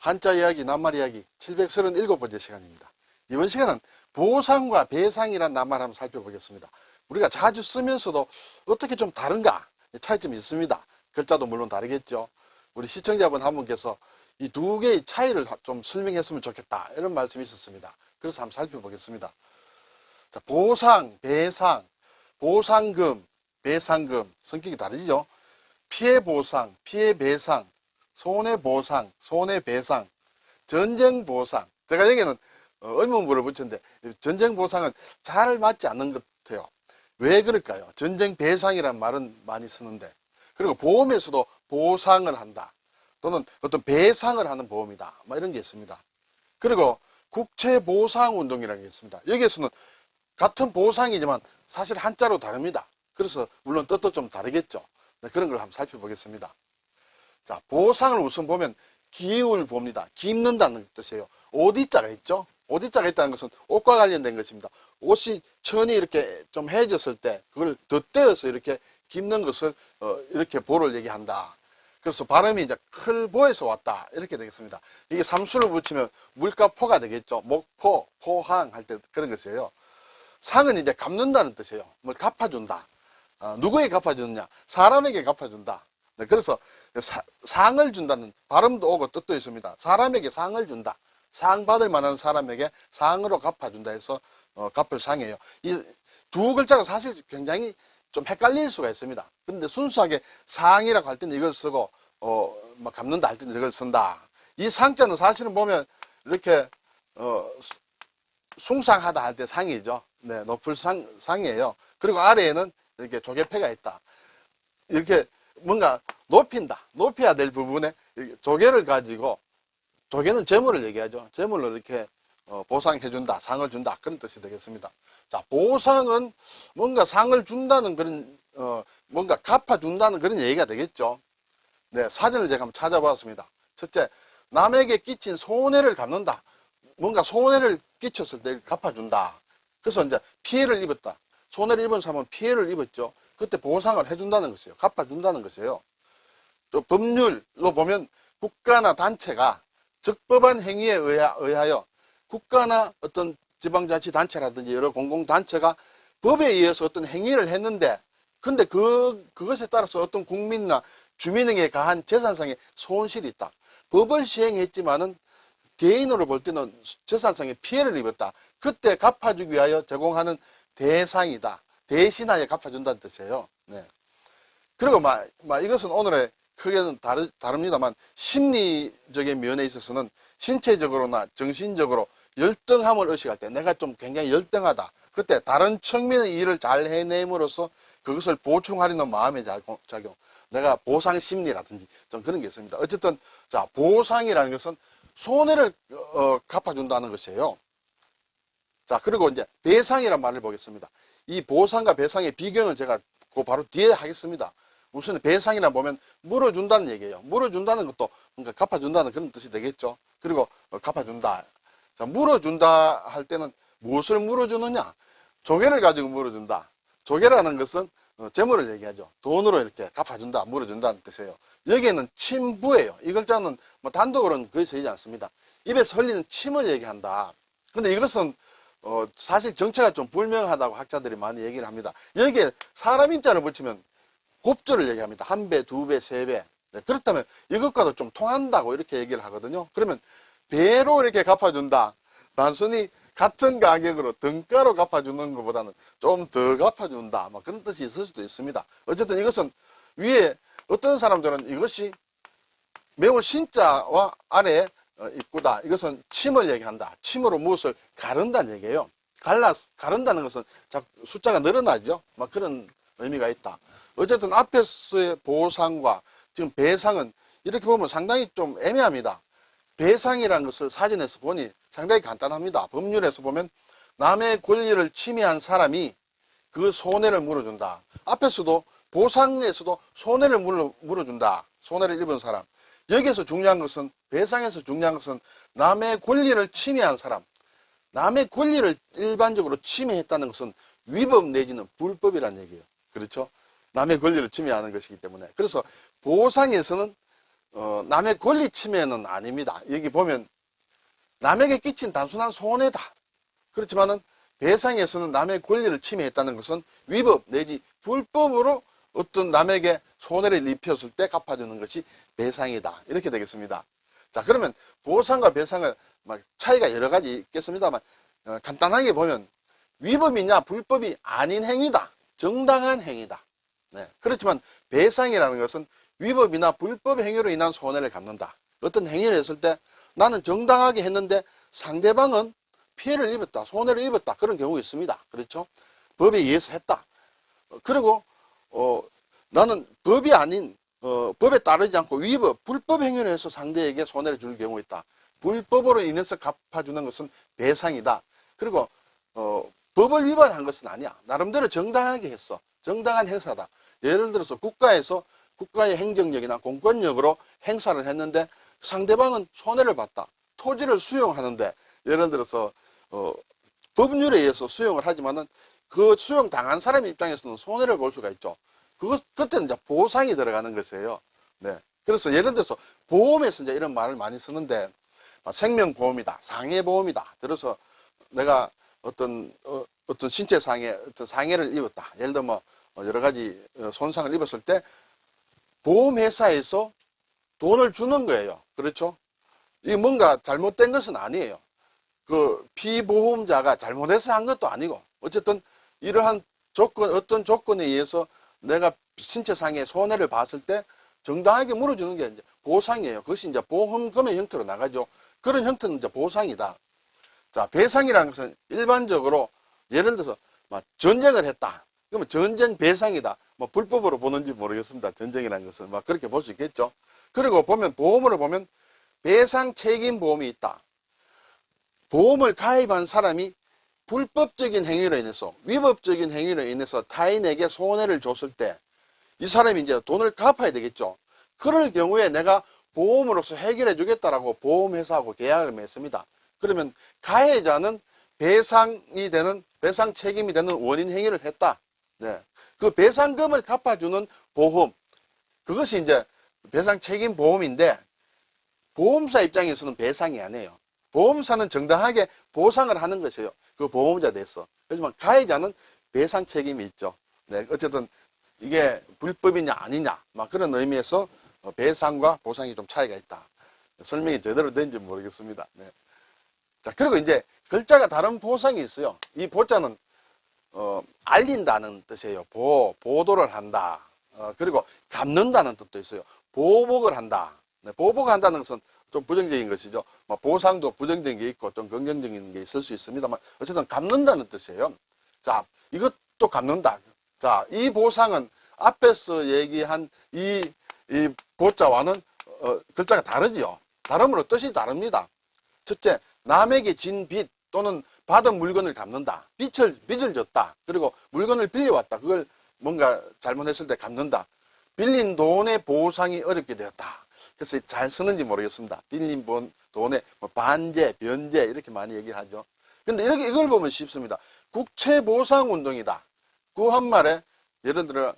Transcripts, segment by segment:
한자 이야기, 낱말 이야기 737번째 시간입니다. 이번 시간은 보상과 배상이란 낱말 한번 살펴보겠습니다. 우리가 자주 쓰면서도 어떻게 좀 다른가? 차이점이 있습니다. 글자도 물론 다르겠죠. 우리 시청자분 한 분께서 이 두 개의 차이를 좀 설명했으면 좋겠다. 이런 말씀이 있었습니다. 그래서 한번 살펴보겠습니다. 자, 보상, 배상, 보상금, 배상금 성격이 다르죠. 피해 보상, 피해 배상, 손해 보상, 손해 배상, 전쟁 보상. 제가 여기는 의문부를 붙였는데 전쟁 보상은 잘 맞지 않는 것 같아요. 왜 그럴까요? 전쟁 배상이란 말은 많이 쓰는데, 그리고 보험에서도 보상을 한다 또는 어떤 배상을 하는 보험이다 이런 게 있습니다. 그리고 국채보상운동이라는 게 있습니다. 여기에서는 같은 보상이지만 사실 한자로 다릅니다. 그래서 물론 뜻도 좀 다르겠죠. 그런 걸 한번 살펴보겠습니다. 자, 보상을 우선 보면 기울 봅니다. 깁는다는 뜻이에요. 옷이자가 있죠. 옷이자가 있다는 것은 옷과 관련된 것입니다. 옷이 천이 이렇게 좀 해졌을 때 그걸 덧대어서 이렇게 깁는 것을 이렇게 보를 얘기한다. 그래서 발음이 이제 클보에서 왔다 이렇게 되겠습니다. 이게 삼수를 붙이면 물가포가 되겠죠. 목포, 포항 할 때 그런 것이에요. 상은 이제 갚는다는 뜻이에요. 뭘 갚아준다. 누구에게 갚아주느냐? 사람에게 갚아준다. 네, 그래서 상을 준다는 발음도 오고 뜻도 있습니다. 사람에게 상을 준다. 상 받을 만한 사람에게 상으로 갚아준다 해서 갚을 상이에요. 이 두 글자가 사실 굉장히 좀 헷갈릴 수가 있습니다. 그런데 순수하게 상이라고 할 때는 이걸 쓰고 뭐 갚는다 할 때는 이걸 쓴다. 이 상자는 사실은 보면 이렇게 숭상하다 할 때 상이죠. 네, 높을 상이에요. 그리고 아래에는 이렇게 조개패가 있다. 이렇게 뭔가 높여야 될 부분에 조개를 가지고, 조개는 재물을 얘기하죠. 재물로 이렇게 보상해준다, 상을 준다 그런 뜻이 되겠습니다. 자, 보상은 뭔가 상을 준다는 그런 뭔가 갚아준다는 그런 얘기가 되겠죠. 네, 사전을 제가 한번 찾아봤습니다. 첫째, 남에게 끼친 손해를 갚는다. 뭔가 손해를 끼쳤을 때 갚아준다. 그래서 이제 피해를 입었다. 손해를 입은 사람은 피해를 입었죠. 그때 보상을 해준다는 것이에요. 갚아준다는 것이에요. 또 법률로 보면 국가나 단체가 적법한 행위에 의하여 국가나 어떤 지방자치단체라든지 여러 공공단체가 법에 의해서 어떤 행위를 했는데, 근데 그것에 따라서 어떤 국민이나 주민에게 가한 재산상의 손실이 있다. 법을 시행했지만은 개인으로 볼 때는 재산상의 피해를 입었다. 그때 갚아주기 위하여 제공하는 대상이다. 대신하여 갚아준다는 뜻이에요. 네. 그리고 이것은 오늘의 크게는 다릅니다만 심리적인 면에 있어서는 신체적으로나 정신적으로 열등함을 의식할 때, 내가 좀 굉장히 열등하다. 그때 다른 측면의 일을 잘 해냄으로써 그것을 보충하려는 마음의 작용. 내가 보상심리라든지 좀 그런 게 있습니다. 어쨌든 자, 보상이라는 것은 손해를 갚아준다는 것이에요. 자, 그리고 이제 배상이라는 말을 보겠습니다. 이 보상과 배상의 비교는 제가 그 바로 뒤에 하겠습니다. 우선 배상이라 보면 물어준다는 얘기예요. 물어준다는 것도 뭔가 갚아준다는 그런 뜻이 되겠죠. 그리고 갚아준다. 자, 물어준다 할 때는 무엇을 물어주느냐? 조개를 가지고 물어준다. 조개라는 것은 재물을 얘기하죠. 돈으로 이렇게 갚아준다, 물어준다는 뜻이에요. 여기에는 침부예요. 이 글자는 뭐 단독으로는 거의 쓰이지 않습니다. 입에서 흘리는 침을 얘기한다. 근데 이것은 사실 정체가 좀 불명하다고 학자들이 많이 얘기를 합니다. 여기에 사람 인자를 붙이면 곱절을 얘기합니다. 한 배, 두 배, 세 배. 네, 그렇다면 이것과도 좀 통한다고 이렇게 얘기를 하거든요. 그러면 배로 이렇게 갚아준다. 단순히 같은 가격으로 등가로 갚아주는 것보다는 좀 더 갚아준다. 그런 뜻이 있을 수도 있습니다. 어쨌든 이것은 위에 어떤 사람들은 이것이 매우 신자와 아래에 입구다. 이것은 침을 얘기한다. 침으로 무엇을 가른다는 얘기예요. 가른다는 것은 숫자가 늘어나죠. 그런 의미가 있다. 어쨌든 앞에서의 보상과 지금 배상은 이렇게 보면 상당히 좀 애매합니다. 배상이라는 것을 사전에서 보니 상당히 간단합니다. 법률에서 보면 남의 권리를 침해한 사람이 그 손해를 물어준다. 앞에서도 보상에서도 손해를 물어준다. 손해를 입은 사람. 여기에서 중요한 것은, 배상에서 중요한 것은 남의 권리를 침해한 사람. 남의 권리를 일반적으로 침해했다는 것은 위법 내지는 불법이라는 얘기예요. 그렇죠? 남의 권리를 침해하는 것이기 때문에. 그래서 보상에서는 남의 권리 침해는 아닙니다. 여기 보면 남에게 끼친 단순한 손해다. 그렇지만은 배상에서는 남의 권리를 침해했다는 것은 위법 내지 불법으로 어떤 남에게 손해를 입혔을 때 갚아주는 것이 배상이다. 이렇게 되겠습니다. 자, 그러면 보상과 배상은 막 차이가 여러 가지 있겠습니다만 간단하게 보면 위법이냐 불법이 아닌 행위다. 정당한 행위다. 네. 그렇지만 배상이라는 것은 위법이나 불법 행위로 인한 손해를 갚는다. 어떤 행위를 했을 때 나는 정당하게 했는데 상대방은 피해를 입었다. 손해를 입었다. 그런 경우가 있습니다. 그렇죠? 법에 의해서 했다. 그리고 나는 법이 아닌 법에 따르지 않고 위법, 불법 행위를 해서 상대에게 손해를 줄 경우가 있다. 불법으로 인해서 갚아주는 것은 배상이다. 그리고 법을 위반한 것은 아니야. 나름대로 정당하게 했어. 정당한 행사다. 예를 들어서 국가에서 국가의 행정력이나 공권력으로 행사를 했는데 상대방은 손해를 봤다. 토지를 수용하는데 예를 들어서 법률에 의해서 수용을 하지만은 그 수용 당한 사람 입장에서는 손해를 볼 수가 있죠. 그때는 이제 보상이 들어가는 것이에요. 네. 그래서 예를 들어서 보험에서 이제 이런 말을 많이 쓰는데 생명보험이다, 상해보험이다. 들어서 내가 어떤 신체 상해를 입었다. 예를 들어 뭐 여러 가지 손상을 입었을 때 보험회사에서 돈을 주는 거예요. 그렇죠? 이게 뭔가 잘못된 것은 아니에요. 그 피보험자가 잘못해서 한 것도 아니고 어쨌든 이러한 어떤 조건에 의해서 내가 신체상의 손해를 봤을 때 정당하게 물어주는 게 이제 보상이에요. 그것이 이제 보험금의 형태로 나가죠. 그런 형태는 이제 보상이다. 자, 배상이라는 것은 일반적으로 예를 들어서 전쟁을 했다. 그러면 전쟁 배상이다. 뭐 불법으로 보는지 모르겠습니다. 전쟁이라는 것은 그렇게 볼 수 있겠죠. 그리고 보면 보험으로 보면 배상 책임 보험이 있다. 보험을 가입한 사람이 불법적인 행위로 인해서 위법적인 행위로 인해서 타인에게 손해를 줬을 때 이 사람이 이제 돈을 갚아야 되겠죠. 그럴 경우에 내가 보험으로서 해결해 주겠다라고 보험회사하고 계약을 맺습니다. 그러면 가해자는 배상 책임이 되는 원인 행위를 했다. 네. 그 배상금을 갚아주는 보험, 그것이 이제 배상 책임 보험인데 보험사 입장에서는 배상이 아니에요. 보험사는 정당하게 보상을 하는 것이에요. 그 보험자 대해서. 하지만 가해자는 배상 책임이 있죠. 네, 어쨌든 이게 불법이냐 아니냐 그런 의미에서 배상과 보상이 좀 차이가 있다. 설명이 제대로 된지 모르겠습니다. 네. 자, 그리고 이제 글자가 다른 보상이 있어요. 이 보자는 알린다는 뜻이에요. 보도를 한다. 그리고 갚는다는 뜻도 있어요. 보복을 한다. 네, 보복한다는 것은 좀 부정적인 것이죠. 보상도 부정적인 게 있고 좀 긍정적인 게 있을 수 있습니다만 어쨌든 갚는다는 뜻이에요. 자, 이것도 갚는다. 자, 이 보상은 앞에서 얘기한 이 보자와는 글자가 다르지요. 다름으로 뜻이 다릅니다. 첫째, 남에게 진 빚 또는 받은 물건을 갚는다. 빚을 졌다. 그리고 물건을 빌려왔다. 그걸 뭔가 잘못했을 때 갚는다. 빌린 돈의 보상이 어렵게 되었다. 그래서 잘 쓰는지 모르겠습니다. 빌린 돈의 반제, 변제 이렇게 많이 얘기하죠. 근데 이걸 보면 쉽습니다. 국채보상운동이다. 그 한말에 예를 들어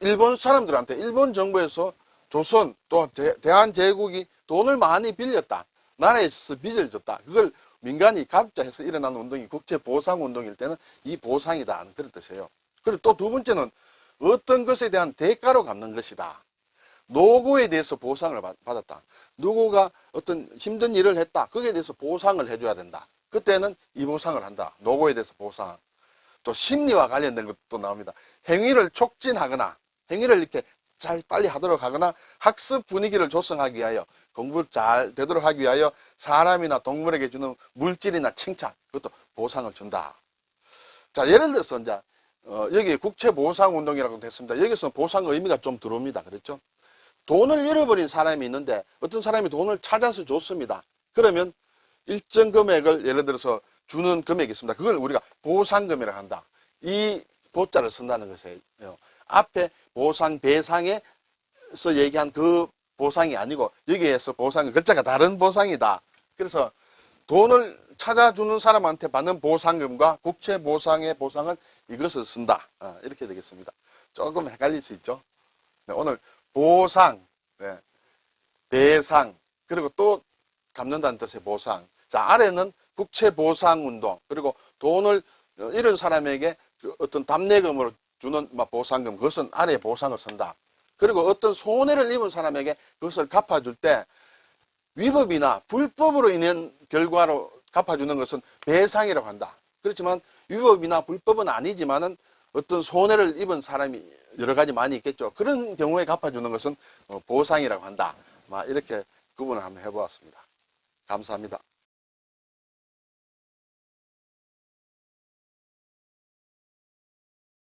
일본 사람들한테 일본 정부에서 조선 또 대한제국이 돈을 많이 빌렸다. 나라에서 빚을 졌다. 그걸 민간이 갚자 해서 일어나는 운동이 국채보상운동일 때는 이 보상이다. 그런 뜻이에요. 그리고 또 두 번째는 어떤 것에 대한 대가로 갚는 것이다. 노고에 대해서 보상을 받았다. 누구가 어떤 힘든 일을 했다. 거기에 대해서 보상을 해줘야 된다. 그때는 이 보상을 한다. 노고에 대해서 보상. 또 심리와 관련된 것도 나옵니다. 행위를 촉진하거나 행위를 이렇게 잘 빨리 하도록 하거나 학습 분위기를 조성하기 위하여 공부 잘 되도록 하기 위하여 사람이나 동물에게 주는 물질이나 칭찬 그것도 보상을 준다. 자, 예를 들어서 이제 여기 국채보상운동이라고 됐습니다. 여기서 보상 의미가 좀 들어옵니다. 그렇죠? 돈을 잃어버린 사람이 있는데 어떤 사람이 돈을 찾아서 줬습니다. 그러면 일정 금액을 예를 들어서 주는 금액이 있습니다. 그걸 우리가 보상금이라고 한다. 이 보자를 쓴다는 것이에요. 앞에 보상, 배상에서 얘기한 그 보상이 아니고 여기에서 보상은 글자가 다른 보상이다. 그래서 돈을 찾아주는 사람한테 받는 보상금과 국채보상의 보상은 이것을 쓴다. 이렇게 되겠습니다. 조금 헷갈릴 수 있죠. 네, 오늘 보상, 네. 배상, 그리고 또 갚는다는 뜻의 보상. 자, 아래는 국채보상운동, 그리고 돈을 잃은 사람에게 그 어떤 답례금으로 주는 보상금, 그것은 아래에 보상을 쓴다. 그리고 어떤 손해를 입은 사람에게 그것을 갚아줄 때 위법이나 불법으로 인한 결과로 갚아주는 것은 배상이라고 한다. 그렇지만 위법이나 불법은 아니지만은 어떤 손해를 입은 사람이 여러 가지 많이 있겠죠. 그런 경우에 갚아주는 것은 보상이라고 한다. 이렇게 구분을 한번 해보았습니다. 감사합니다.